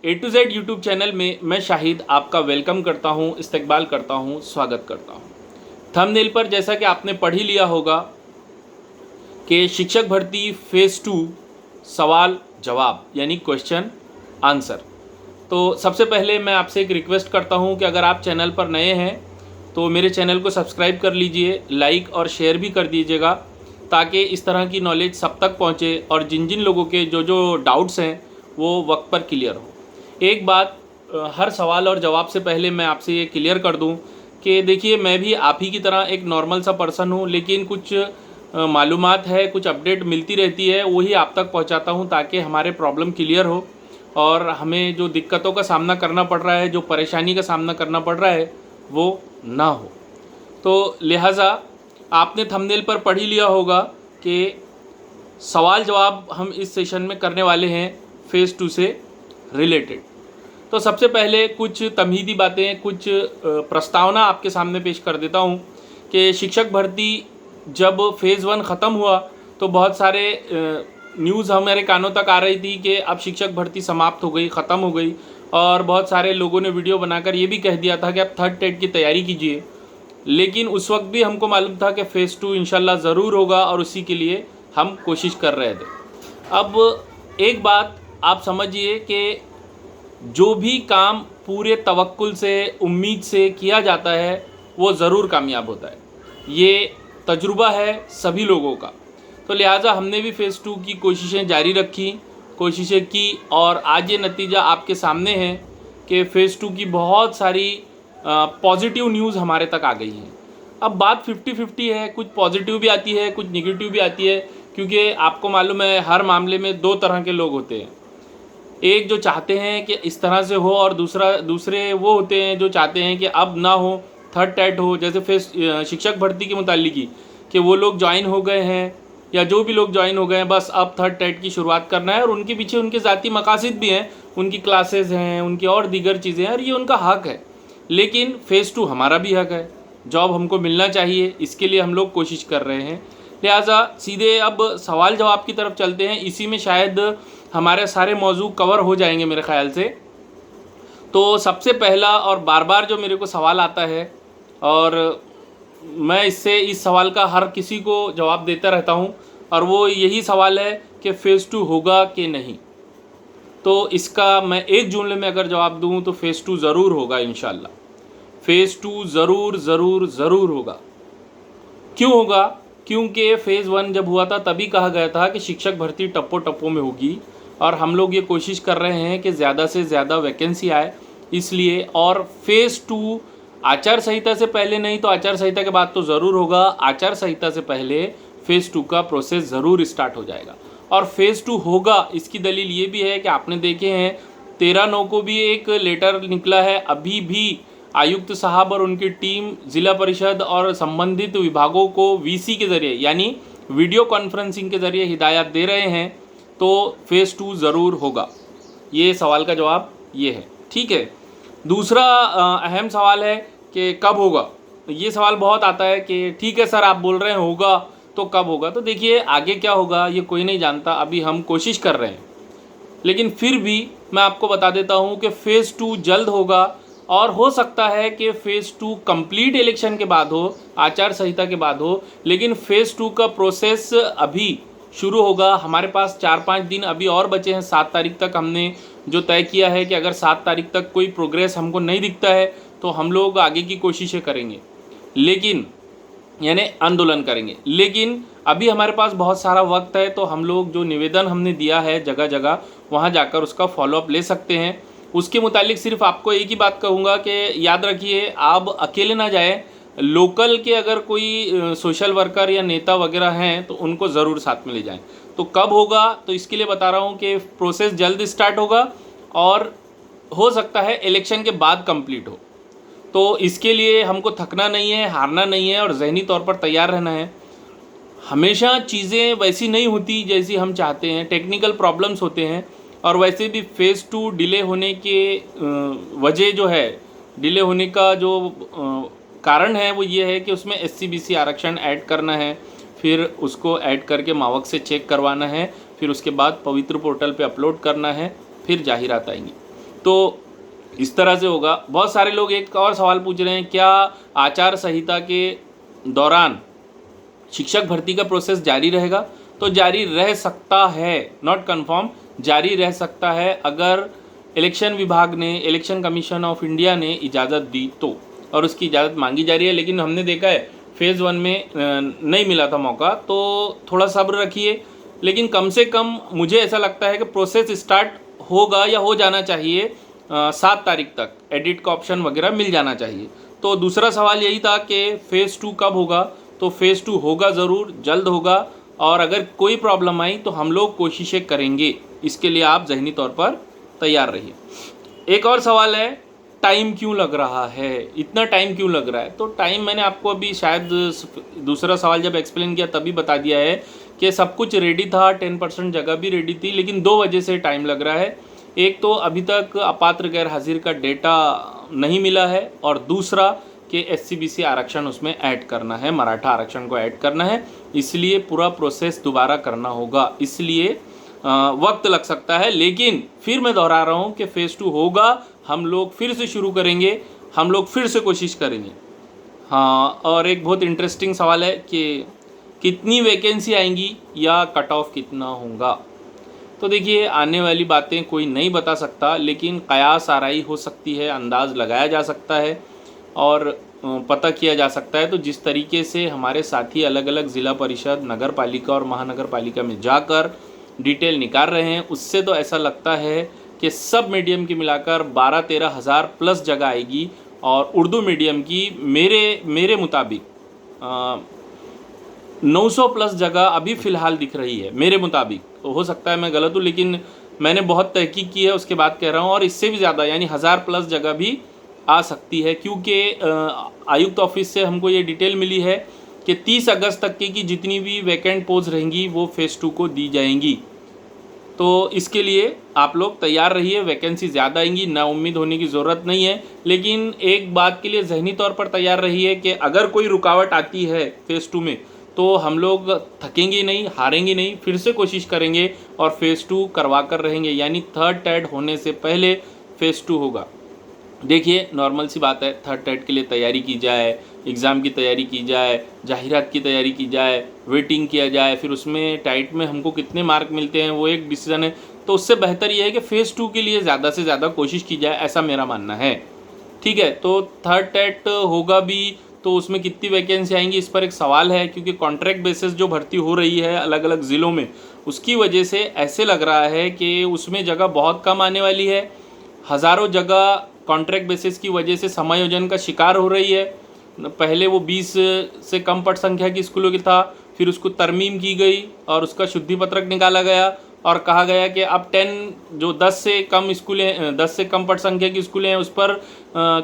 A to Z YouTube channel में मैं शाहिद आपका वेलकम करता हूं, इस्तकबाल करता हूं, स्वागत करता हूं। थंबनेल पर जैसा कि आपने पढ़ ही लिया होगा कि शिक्षक भर्ती फेज़ 2 सवाल जवाब यानी क्वेश्चन आंसर। तो सबसे पहले मैं आपसे एक रिक्वेस्ट करता हूं कि अगर आप चैनल पर नए हैं तो मेरे चैनल को सब्सक्राइब कर लीजिए, लाइक और शेयर भी कर दीजिएगा ताकि इस तरह की नॉलेज सब तक पहुंचे और जिन जिन लोगों के जो डाउट्स हैं वो वक्त पर क्लियर हो। एक बात हर सवाल और जवाब से पहले मैं आपसे ये क्लियर कर दूं कि देखिए, मैं भी आप ही की तरह एक नॉर्मल सा पर्सन हूं, लेकिन कुछ मालूमात है, कुछ अपडेट मिलती रहती है, वही आप तक पहुंचाता हूं ताकि हमारे प्रॉब्लम क्लियर हो और हमें जो दिक्कतों का सामना करना पड़ रहा है, जो परेशानी का सामना करना पड़ रहा है, वो ना हो। तो लिहाजा आपने थंबनेल पर पढ़ ही लिया होगा कि सवाल जवाब हम इस सेशन में करने वाले हैं फेज़ 2 से रिलेटेड। तो सबसे पहले कुछ तमहीदी बातें, कुछ प्रस्तावना आपके सामने पेश कर देता हूं कि शिक्षक भर्ती जब फेज़ 1 ख़त्म हुआ तो बहुत सारे न्यूज़ हमारे कानों तक आ रही थी कि अब शिक्षक भर्ती समाप्त हो गई, ख़त्म हो गई, और बहुत सारे लोगों ने वीडियो बनाकर ये भी कह दिया था कि अब थर्ड टेट की तैयारी कीजिए। लेकिन उस वक्त भी हमको मालूम था कि फेज़ 2 इंशाल्लाह ज़रूर होगा और उसी के लिए हम कोशिश कर रहे थे। अब एक बात आप समझिए कि जो भी काम पूरे तवक्कुल से, उम्मीद से किया जाता है वो ज़रूर कामयाब होता है। ये तजुर्बा है सभी लोगों का। तो लिहाजा हमने भी फेज़ 2 की कोशिशें जारी रखी, कोशिशें की और आज ये नतीजा आपके सामने है कि फेज़ 2 की बहुत सारी पॉजिटिव न्यूज़ हमारे तक आ गई हैं। अब बात 50-50 है, कुछ पॉजिटिव भी आती है, कुछ निगेटिव भी आती है, क्योंकि आपको मालूम है हर मामले में दो तरह के लोग होते हैं। एक जो चाहते हैं कि इस तरह से हो और दूसरे वो होते हैं जो चाहते हैं कि अब ना हो, थर्ड टेट हो। जैसे शिक्षक भर्ती के मुतालिक ही कि वो लोग ज्वाइन हो गए हैं या जो भी लोग ज्वाइन हो गए हैं, बस अब थर्ड टेट की शुरुआत करना है और उनके पीछे उनके ज़ाती मकासद भी हैं, उनकी क्लासेस हैं, उनकी और दीगर चीज़ें हैं और ये उनका हक़ है। लेकिन फेज़ 2 हमारा भी हक़ है, जॉब हमको मिलना चाहिए, इसके लिए हम लोग कोशिश कर रहे हैं। लिहाजा सीधे अब सवाल जवाब की तरफ चलते हैं। इसी में शायद हमारे सारे मौजू कवर हो जाएंगे मेरे ख़्याल से। तो सबसे पहला और बार बार जो मेरे को सवाल आता है और मैं इस सवाल का हर किसी को जवाब देता रहता हूँ और वो यही सवाल है कि फेज़ 2 होगा कि नहीं। तो इसका मैं एक जुमले में अगर जवाब दूँ तो फेज़ 2 ज़रूर होगा इंशाल्लाह। फेज़ 2 ज़रूर ज़रूर ज़रूर होगा। क्यों होगा? क्योंकि फेज़ 1 जब हुआ था तभी कहा गया था कि शिक्षक भर्ती टप्पो टप्पो में होगी और हम लोग ये कोशिश कर रहे हैं कि ज़्यादा से ज़्यादा वैकेंसी आए, इसलिए। और फेज़ 2 आचार संहिता से पहले नहीं तो आचार संहिता के बाद तो ज़रूर होगा। आचार संहिता से पहले फेज़ 2 का प्रोसेस ज़रूर स्टार्ट हो जाएगा और फेज़ 2 होगा। इसकी दलील ये भी है कि आपने देखे हैं 13/9 को भी एक लेटर निकला है। अभी भी आयुक्त साहब और उनकी टीम ज़िला परिषद और संबंधित विभागों को वीसी के ज़रिए यानी वीडियो कॉन्फ्रेंसिंग के ज़रिए हिदायत दे रहे हैं। तो फेज़ 2 ज़रूर होगा। ये सवाल का जवाब ये है, ठीक है। दूसरा अहम सवाल है कि कब होगा। ये सवाल बहुत आता है कि ठीक है सर, आप बोल रहे हैं होगा तो कब होगा। तो देखिए, आगे क्या होगा ये कोई नहीं जानता, अभी हम कोशिश कर रहे हैं। लेकिन फिर भी मैं आपको बता देता हूँ कि फेज़ 2 जल्द होगा और हो सकता है कि फेज़ 2 कंप्लीट इलेक्शन के बाद हो, आचार संहिता के बाद हो, लेकिन फेज़ 2 का प्रोसेस अभी शुरू होगा। हमारे पास 4-5 दिन अभी और बचे हैं। 7 तारीख तक हमने जो तय किया है कि अगर 7 तारीख तक कोई प्रोग्रेस हमको नहीं दिखता है तो हम लोग आगे की कोशिशें करेंगे, लेकिन यानी आंदोलन करेंगे। लेकिन अभी हमारे पास बहुत सारा वक्त है, तो हम लोग जो निवेदन हमने दिया है जगह जगह, वहाँ जाकर उसका फॉलोअप ले सकते हैं। उसके मुतालिक सिर्फ आपको एक ही बात कहूँगा कि याद रखिए, आप अकेले ना जाएं। लोकल के अगर कोई सोशल वर्कर या नेता वगैरह हैं तो उनको ज़रूर साथ में ले जाएं। तो कब होगा तो इसके लिए बता रहा हूँ कि प्रोसेस जल्द स्टार्ट होगा और हो सकता है इलेक्शन के बाद कंप्लीट हो। तो इसके लिए हमको थकना नहीं है, हारना नहीं है और ज़हनी तौर पर तैयार रहना है। हमेशा चीज़ें वैसी नहीं होती जैसी हम चाहते हैं, टेक्निकल प्रॉब्लम्स होते हैं। और वैसे भी फेज़ 2 डिले होने के वजह जो है, डिले होने का जो कारण है वो ये है कि उसमें SC/BC आरक्षण ऐड करना है, फिर उसको ऐड करके मावक से चेक करवाना है, फिर उसके बाद पवित्र पोर्टल पे अपलोड करना है, फिर जाहिरात आएंगी। तो इस तरह से होगा। बहुत सारे लोग एक और सवाल पूछ रहे हैं, क्या आचार संहिता के दौरान शिक्षक भर्ती का प्रोसेस जारी रहेगा? तो जारी रह सकता है, नॉट कन्फर्म, जारी रह सकता है अगर इलेक्शन विभाग ने, इलेक्शन कमीशन ऑफ इंडिया ने इजाज़त दी तो, और उसकी इजाज़त मांगी जा रही है। लेकिन हमने देखा है फेज़ 1 में नहीं मिला था मौका, तो थोड़ा सब्र रखिए। लेकिन कम से कम मुझे ऐसा लगता है कि प्रोसेस स्टार्ट होगा या हो जाना चाहिए 7 तारीख तक, एडिट का ऑप्शन वगैरह मिल जाना चाहिए। तो दूसरा सवाल यही था कि फ़ेज़ 2 कब होगा? तो फ़ेज़ 2 होगा ज़रूर, जल्द होगा, और अगर कोई प्रॉब्लम आई तो हम लोग कोशिशें करेंगे। इसके लिए आप ज़हनी तौर पर तैयार रहिए। एक और सवाल है, टाइम क्यों लग रहा है, इतना टाइम क्यों लग रहा है? तो टाइम मैंने आपको अभी शायद दूसरा सवाल जब एक्सप्लेन किया तभी बता दिया है कि सब कुछ रेडी था, 10% जगह भी रेडी थी, लेकिन 2 वजह से टाइम लग रहा है। एक तो अभी तक अपात्र गैर हाजिर का डेटा नहीं मिला है, और दूसरा कि SC/BC आरक्षण उसमें ऐड करना है, मराठा आरक्षण को ऐड करना है, इसलिए पूरा प्रोसेस दोबारा करना होगा, इसलिए वक्त लग सकता है। लेकिन फिर मैं दोहरा रहा हूँ कि फ़ेज़ 2 होगा, हम लोग फिर से शुरू करेंगे, हम लोग फिर से कोशिश करेंगे। हाँ, और एक बहुत इंटरेस्टिंग सवाल है कि कितनी वैकेंसी आएंगी या कट ऑफ कितना होगा? तो देखिए, आने वाली बातें कोई नहीं बता सकता, लेकिन कयास आराई हो सकती है, अंदाज़ लगाया जा सकता है और पता किया जा सकता है। तो जिस तरीके से हमारे साथी अलग अलग ज़िला परिषद, नगर पालिका और महानगर पालिका में जाकर डिटेल निकाल रहे हैं, उससे तो ऐसा लगता है कि सब मीडियम की मिलाकर 12-13 हज़ार प्लस जगह आएगी, और उर्दू मीडियम की मेरे मुताबिक 900 प्लस जगह अभी फ़िलहाल दिख रही है मेरे मुताबिक। तो हो सकता है मैं गलत हूँ, लेकिन मैंने बहुत तहकीक की है, उसके बाद कह रहा हूँ। और इससे भी ज़्यादा यानी 1000 प्लस जगह भी आ सकती है, क्योंकि आयुक्त ऑफिस से हमको ये डिटेल मिली है कि 30 अगस्त तक की जितनी भी वैकेंट पोस्ट रहेंगी वो फ़ेज़ 2 को दी जाएंगी। तो इसके लिए आप लोग तैयार रहिए, वैकेंसी ज़्यादा आएंगी, ना उम्मीद होने की ज़रूरत नहीं है। लेकिन एक बात के लिए ज़हनी तौर पर तैयार रहिए कि अगर कोई रुकावट आती है फ़ेज़ 2 में, तो हम लोग थकेंगे नहीं, हारेंगे नहीं, फिर से कोशिश करेंगे और फ़ेज़ 2 करवा कर रहेंगे। यानी थर्ड टेट होने से पहले फ़ेज़ 2 होगा। देखिए, नॉर्मल सी बात है, थर्ड टेट के लिए तैयारी की जाए, एग्ज़ाम की तैयारी की जाए, जाहिरात की तैयारी की जाए, वेटिंग किया जाए, फिर उसमें टाइट में हमको कितने मार्क मिलते हैं वो एक डिसीज़न है। तो उससे बेहतर ये है कि फ़ेज़ 2 के लिए ज़्यादा से ज़्यादा कोशिश की जाए, ऐसा मेरा मानना है। ठीक है, तो थर्ड टेट होगा भी तो उसमें कितनी वैकेंसी आएंगी, इस पर एक सवाल है, क्योंकि कॉन्ट्रैक्ट बेसिस जो भर्ती हो रही है अलग अलग ज़िलों में, उसकी वजह से ऐसे लग रहा है कि उसमें जगह बहुत कम आने वाली है। हज़ारों जगह कॉन्ट्रैक्ट बेसिस की वजह से समायोजन का शिकार हो रही है। पहले वो 20 से कम पट संख्या की स्कूलों की था, फिर उसको तरमीम की गई और उसका शुद्धि पत्रक निकाला गया और कहा गया कि अब 10 जो 10 से कम स्कूलें, 10 से कम पट संख्या की स्कूलें हैं, उस पर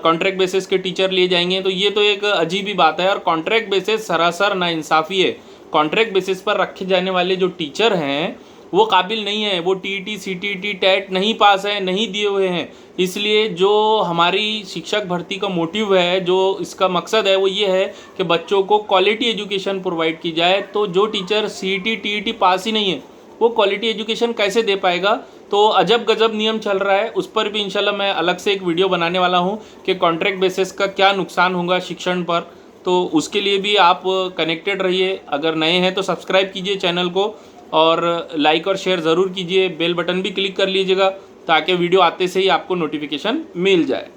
कॉन्ट्रैक्ट बेसिस के टीचर लिए जाएंगे। तो ये तो एक अजीब ही बात है, और कॉन्ट्रैक्ट बेसिस सरासर नाइंसाफ़ी है। कॉन्ट्रैक्ट बेसिस पर रखे जाने वाले जो टीचर हैं वो काबिल नहीं है, वो TET CTET टेट नहीं पास है, नहीं दिए हुए हैं। इसलिए जो हमारी शिक्षक भर्ती का मोटिव है, जो इसका मकसद है, वो ये है कि बच्चों को क्वालिटी एजुकेशन प्रोवाइड की जाए। तो जो टीचर CET TET पास ही नहीं है, वो क्वालिटी एजुकेशन कैसे दे पाएगा? तो अजब गजब नियम चल रहा है, उस पर भी इंशाल्लाह मैं अलग से एक वीडियो बनाने वाला हूँ कि कॉन्ट्रैक्ट बेसिस का क्या नुकसान होगा शिक्षण पर। तो उसके लिए भी आप कनेक्टेड रहिए। अगर नए हैं तो सब्सक्राइब कीजिए चैनल को, और लाइक और शेयर ज़रूर कीजिए, बेल बटन भी क्लिक कर लीजिएगा ताकि वीडियो आते से ही आपको नोटिफिकेशन मिल जाए।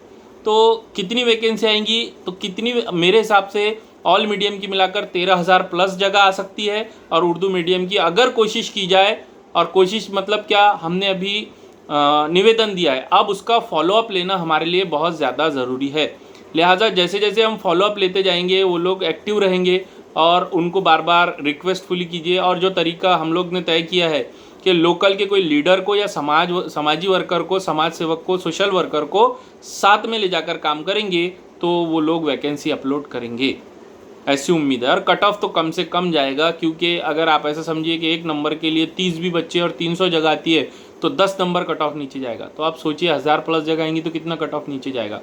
तो कितनी वैकेंसी आएंगी? तो कितनी, मेरे हिसाब से ऑल मीडियम की मिलाकर 13,000 प्लस जगह आ सकती है, और उर्दू मीडियम की अगर कोशिश की जाए, और कोशिश मतलब क्या, हमने अभी निवेदन दिया है, अब उसका फॉलोअप लेना हमारे लिए बहुत ज़्यादा ज़रूरी है। लिहाजा जैसे जैसे हम फॉलोअप लेते जाएंगे वो लोग एक्टिव रहेंगे, और उनको बार बार रिक्वेस्टफुली कीजिए। और जो तरीका हम लोग ने तय किया है कि लोकल के कोई लीडर को या समाजी वर्कर को, समाज सेवक को, सोशल वर्कर को साथ में ले जाकर काम करेंगे, तो वो लोग वैकेंसी अपलोड करेंगे, ऐसी उम्मीद है। और कट ऑफ तो कम से कम जाएगा, क्योंकि अगर आप ऐसा समझिए कि एक नंबर के लिए 30 भी बच्चे और 300 जगह आती है, तो 10 नंबर कट ऑफ नीचे जाएगा। तो आप सोचिए 1000 प्लस जगह आएंगी तो कितना कट ऑफ नीचे जाएगा।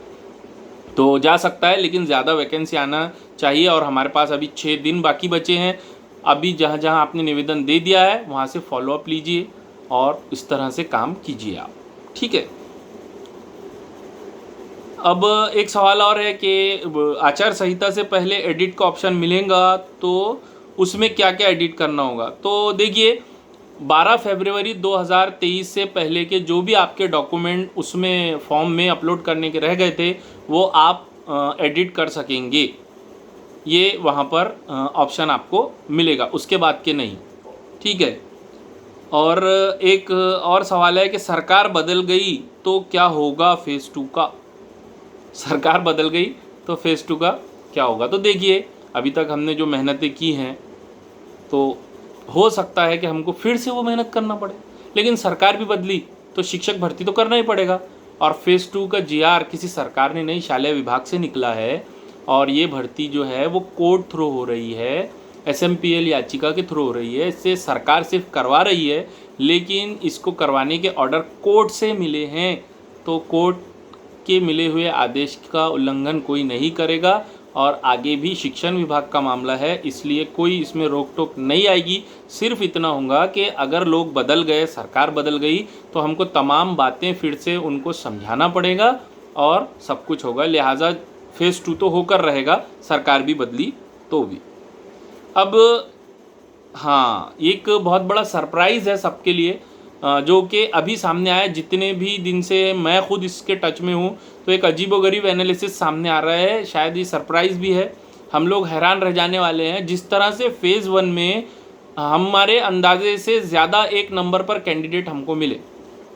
तो जा सकता है, लेकिन ज़्यादा वैकेंसी आना चाहिए। और हमारे पास अभी 6 दिन बाकी बचे हैं। अभी जहाँ जहाँ आपने निवेदन दे दिया है वहाँ से फॉलोअप लीजिए और इस तरह से काम कीजिए आप, ठीक है। अब एक सवाल और है कि आचार संहिता से पहले एडिट का ऑप्शन मिलेगा तो उसमें क्या क्या एडिट करना होगा। तो देखिए 12 फरवरी 2023 से पहले के जो भी आपके डॉक्यूमेंट उसमें फॉर्म में अपलोड करने के रह गए थे वो आप एडिट कर सकेंगे, ये वहाँ पर ऑप्शन आपको मिलेगा, उसके बाद के नहीं, ठीक है। और एक और सवाल है कि सरकार बदल गई तो क्या होगा फेज़ 2 का। सरकार बदल गई तो फेज़ 2 का क्या होगा। तो देखिए अभी तक हमने जो मेहनतें की हैं तो हो सकता है कि हमको फिर से वो मेहनत करना पड़े, लेकिन सरकार भी बदली तो शिक्षक भर्ती तो करना ही पड़ेगा। और फेज़ 2 का जीआर किसी सरकार ने नहीं, शालेय विभाग से निकला है और ये भर्ती जो है वो कोर्ट थ्रू हो रही है, एसएमपीएल याचिका के थ्रू हो रही है। इससे सरकार सिर्फ करवा रही है, लेकिन इसको करवाने के ऑर्डर कोर्ट से मिले हैं, तो कोर्ट के मिले हुए आदेश का उल्लंघन कोई नहीं करेगा। और आगे भी शिक्षण विभाग का मामला है, इसलिए कोई इसमें रोक टोक नहीं आएगी। सिर्फ इतना होगा कि अगर लोग बदल गए, सरकार बदल गई, तो हमको तमाम बातें फिर से उनको समझाना पड़ेगा और सब कुछ होगा। लिहाजा फेज़ 2 तो होकर रहेगा, सरकार भी बदली तो भी। अब हाँ, एक बहुत बड़ा सरप्राइज़ है सबके लिए जो कि अभी सामने आया। जितने भी दिन से मैं खुद इसके टच में हूँ, तो एक अजीबोगरीब एनालिसिस सामने आ रहा है, शायद ये सरप्राइज़ भी है। हम लोग हैरान रह जाने वाले हैं जिस तरह से फेज़ 1 में हमारे अंदाजे से ज़्यादा एक नंबर पर कैंडिडेट हमको मिले।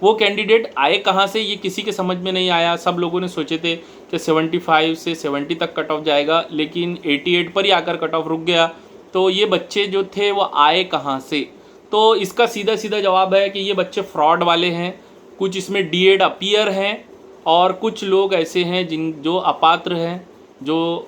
वो कैंडिडेट आए कहाँ से ये किसी के समझ में नहीं आया। सब लोगों ने सोचे थे कि 75 से 70 तक कट ऑफ जाएगा, लेकिन 88 पर ही आकर कट ऑफ रुक गया। तो ये बच्चे जो थे वो आए कहाँ से। तो इसका सीधा सीधा जवाब है कि ये बच्चे फ्रॉड वाले हैं। कुछ इसमें डीएड अपीयर हैं और कुछ लोग ऐसे हैं जो अपात्र हैं, जो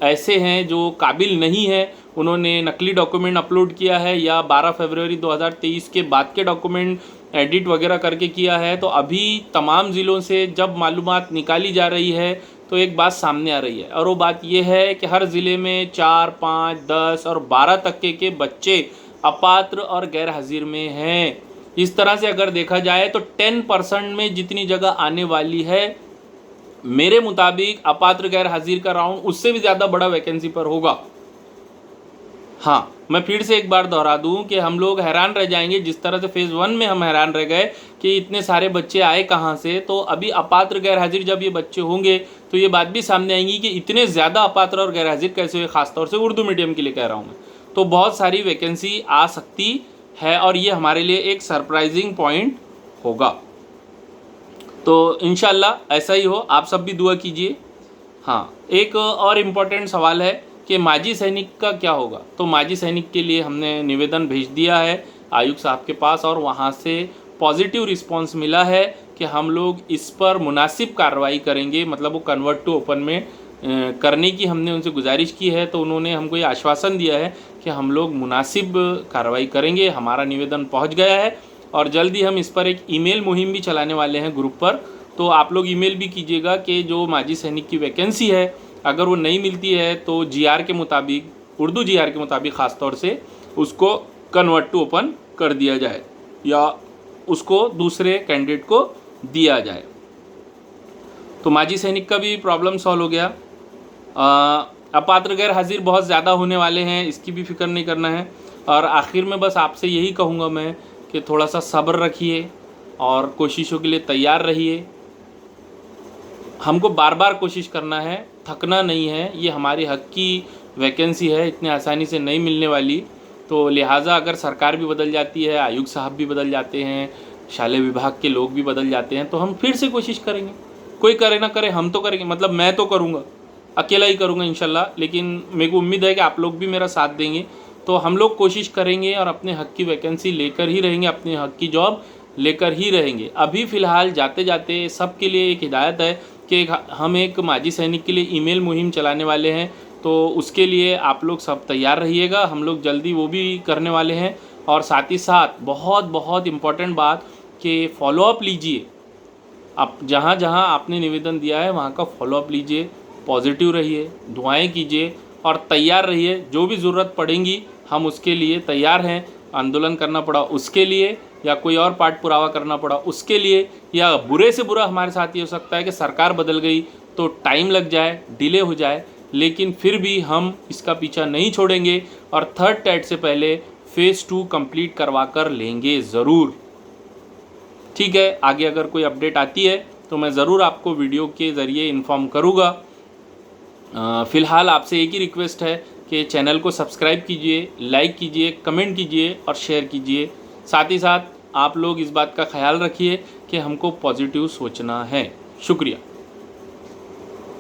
ऐसे हैं जो काबिल नहीं हैं, उन्होंने नकली डॉक्यूमेंट अपलोड किया है या 12 फरवरी 2023 के बाद के डॉक्यूमेंट एडिट वगैरह करके किया है। तो अभी तमाम ज़िलों से जब मालूमात निकाली जा रही है तो एक बात सामने आ रही है, और वो बात ये है कि हर ज़िले में 4, 5, 10 और 12 तक के बच्चे अपात्र और गैर हाजिर में हैं। इस तरह से अगर देखा जाए तो 10% में जितनी जगह आने वाली है, मेरे मुताबिक अपात्र गैर हाजिर का राउंड उससे भी ज़्यादा बड़ा वैकेंसी पर होगा। हाँ, मैं फिर से एक बार दोहरा दूं कि हम लोग हैरान रह जाएंगे जिस तरह से फेज़ 1 में हम हैरान रह गए कि इतने सारे बच्चे आए कहाँ से। तो अभी अपात्र गैर हाजिर जब ये बच्चे होंगे तो ये बात भी सामने आएंगी कि इतने ज़्यादा अपात्र और गैर हाजिर कैसे हुए, ख़ासतौर से उर्दू मीडियम के लिए कह रहा हूँ मैं। तो बहुत सारी वैकेंसी आ सकती है और ये हमारे लिए एक सरप्राइजिंग पॉइंट होगा। तो इंशाल्लाह ऐसा ही हो, आप सब भी दुआ कीजिए। हाँ, एक और इम्पॉर्टेंट सवाल है कि माजी सैनिक का क्या होगा। तो माजी सैनिक के लिए हमने निवेदन भेज दिया है आयुक्त साहब के पास और वहाँ से पॉजिटिव रिस्पांस मिला है कि हम लोग इस पर मुनासिब कार्रवाई करेंगे, मतलब वो कन्वर्ट टू ओपन में करने की हमने उनसे गुजारिश की है। तो उन्होंने हमको ये आश्वासन दिया है कि हम लोग मुनासिब कार्रवाई करेंगे। हमारा निवेदन पहुँच गया है और जल्दी हम इस पर एक ईमेल मुहिम भी चलाने वाले हैं ग्रुप पर। तो आप लोग ईमेल भी कीजिएगा कि जो माजी सैनिक की वैकेंसी है अगर वो नहीं मिलती है तो जीआर के मुताबिक, उर्दू जीआर के मुताबिक ख़ास तौर से उसको कन्वर्ट टू ओपन कर दिया जाए या उसको दूसरे कैंडिडेट को दिया जाए। तो माजी सैनिक का भी प्रॉब्लम सॉल्व हो गया। अपात्र गैर हाजिर बहुत ज़्यादा होने वाले हैं, इसकी भी फिक्र नहीं करना है। और आखिर में बस आपसे यही कहूँगा मैं कि थोड़ा सा सब्र रखिए और कोशिशों के लिए तैयार रहिए। हमको बार बार कोशिश करना है, थकना नहीं है। ये हमारे हक की वैकेंसी है, इतने आसानी से नहीं मिलने वाली। तो लिहाजा अगर सरकार भी बदल जाती है, आयुक्त साहब भी बदल जाते हैं, शालेय विभाग के लोग भी बदल जाते हैं, तो हम फिर से कोशिश करेंगे। कोई करे ना करे, हम तो करेंगे। मतलब मैं तो करूँगा, अकेला ही करूँगा इंशाल्लाह, लेकिन मेरे को उम्मीद है कि आप लोग भी मेरा साथ देंगे। तो हम लोग कोशिश करेंगे और अपने हक की वैकेंसी लेकर ही रहेंगे, अपने हक की जॉब लेकर ही रहेंगे। अभी फ़िलहाल जाते जाते सबके लिए एक हिदायत है कि हम एक माजी सैनिक के लिए ईमेल मुहिम चलाने वाले हैं, तो उसके लिए आप लोग सब तैयार रहिएगा। हम लोग जल्दी वो भी करने वाले हैं। और साथ ही साथ बहुत बहुत इम्पॉर्टेंट बात कि फॉलोअप लीजिए। आप जहाँ जहाँ आपने निवेदन दिया है वहाँ का फॉलोअप लीजिए, पॉजिटिव रहिए, दुआएं कीजिए और तैयार रहिए। जो भी ज़रूरत पड़ेगी हम उसके लिए तैयार हैं। आंदोलन करना पड़ा उसके लिए, या कोई और पाठ पुरावा करना पड़ा उसके लिए, या बुरे से बुरा हमारे साथ ये हो सकता है कि सरकार बदल गई तो टाइम लग जाए, डिले हो जाए, लेकिन फिर भी हम इसका पीछा नहीं छोड़ेंगे और थर्ड टेट से पहले फेज़ 2 कंप्लीट करवा कर लेंगे ज़रूर। ठीक है, आगे अगर कोई अपडेट आती है तो मैं ज़रूर आपको वीडियो के ज़रिए इन्फॉर्म करूँगा। फ़िलहाल आपसे एक ही रिक्वेस्ट है कि चैनल को सब्सक्राइब कीजिए, लाइक कीजिए, कमेंट कीजिए और शेयर कीजिए। साथ ही साथ आप लोग इस बात का ख्याल रखिए कि हमको पॉजिटिव सोचना है। शुक्रिया।